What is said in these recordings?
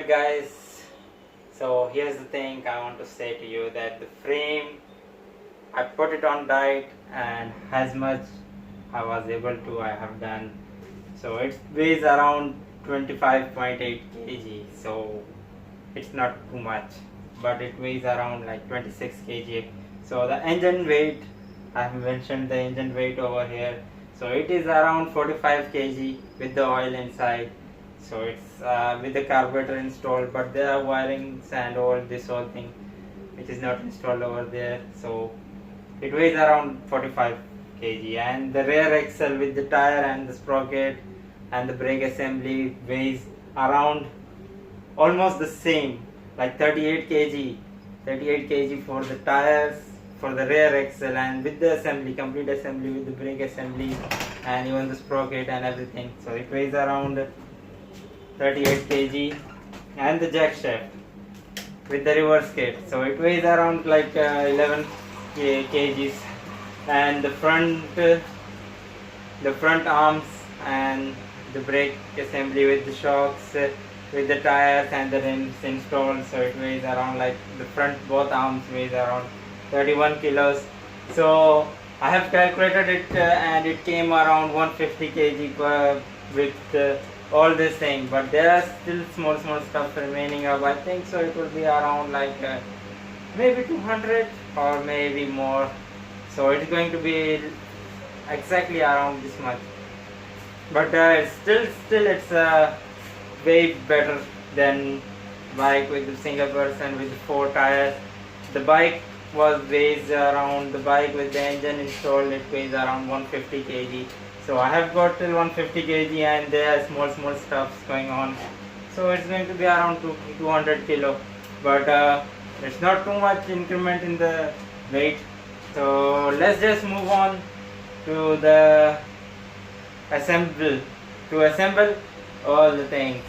Alright guys, so here's the thing I want to say to you, that the frame, I put it on diet, and as much I was able to I have done. So it weighs around 25.8 kg, so it's not too much, but it weighs around like 26 kg. So the engine weight, I have mentioned the engine weight over here, so it is around 45 kg with the oil inside. So it's with the carburetor installed, but there are wirings and all this whole thing which is not installed over there. So it weighs around 45 kg, and the rear axle with the tire and the sprocket and the brake assembly weighs around almost the same, like 38 kg. 38 kg for the tires, for the rear axle, and with the assembly, complete assembly with the brake assembly and even the sprocket and everything. So it weighs around 38 kg, and the jack shaft with the reverse kit, so it weighs around like 11 kgs, and the front arms and the brake assembly with the shocks, with the tires and the rims installed, so it weighs around, like the front both arms weighs around 31 kilos. So I have calculated it and it came around 150 kg per with all this thing, but there are still small stuff remaining up. I think so it will be around like maybe 200 or maybe more. So it's going to be exactly around this much, but still it's way better than bike with the single person with 4 tires. The bike weighs around, the bike with the engine installed, it weighs around 150 kg. So I have got till 150 kg, and there are small stuffs going on, so it's going to be around 200 kilo, but it's not too much increment in the weight. So let's just move on to the assemble all the things.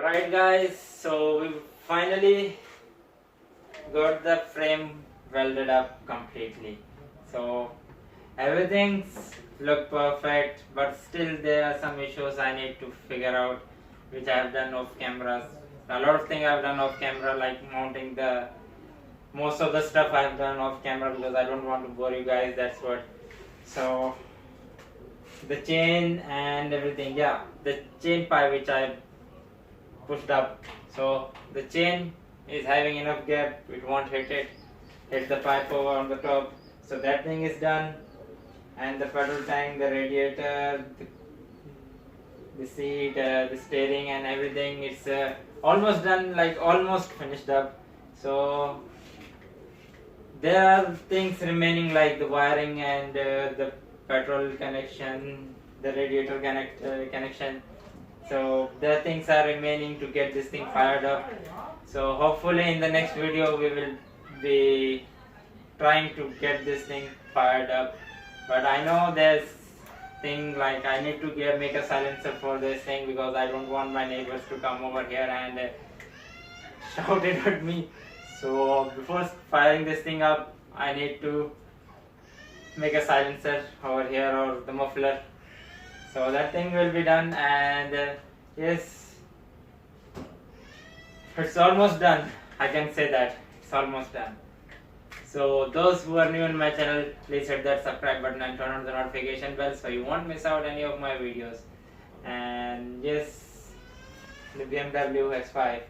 Alright guys, so we finally got the frame welded up completely. So everything's look perfect, but still there are some issues I need to figure out, which I have done off cameras. A lot of things I've done off camera, like mounting the most of the stuff I've done off camera, because I don't want to bore you guys, that's what. So the chain and everything, yeah, the chain pipe which I pushed up, so the chain is having enough gap, it won't hit the pipe over on the top, so that thing is done. And the petrol tank, the radiator, the seat, the steering and everything, it's almost done, like almost finished up. So there are things remaining, like the wiring and the petrol connection, the radiator connection. So the things are remaining to get this thing fired up. So hopefully in the next video we will be trying to get this thing fired up. But I know there's thing like I need to make a silencer for this thing, because I don't want my neighbors to come over here and shout it at me. So before firing this thing up, I need to make a silencer over here, or the muffler. So that thing will be done, and yes, it's almost done. I can say that it's almost done. So those who are new in my channel, please hit that subscribe button and turn on the notification bell so you won't miss out any of my videos. And yes, the BMW X5.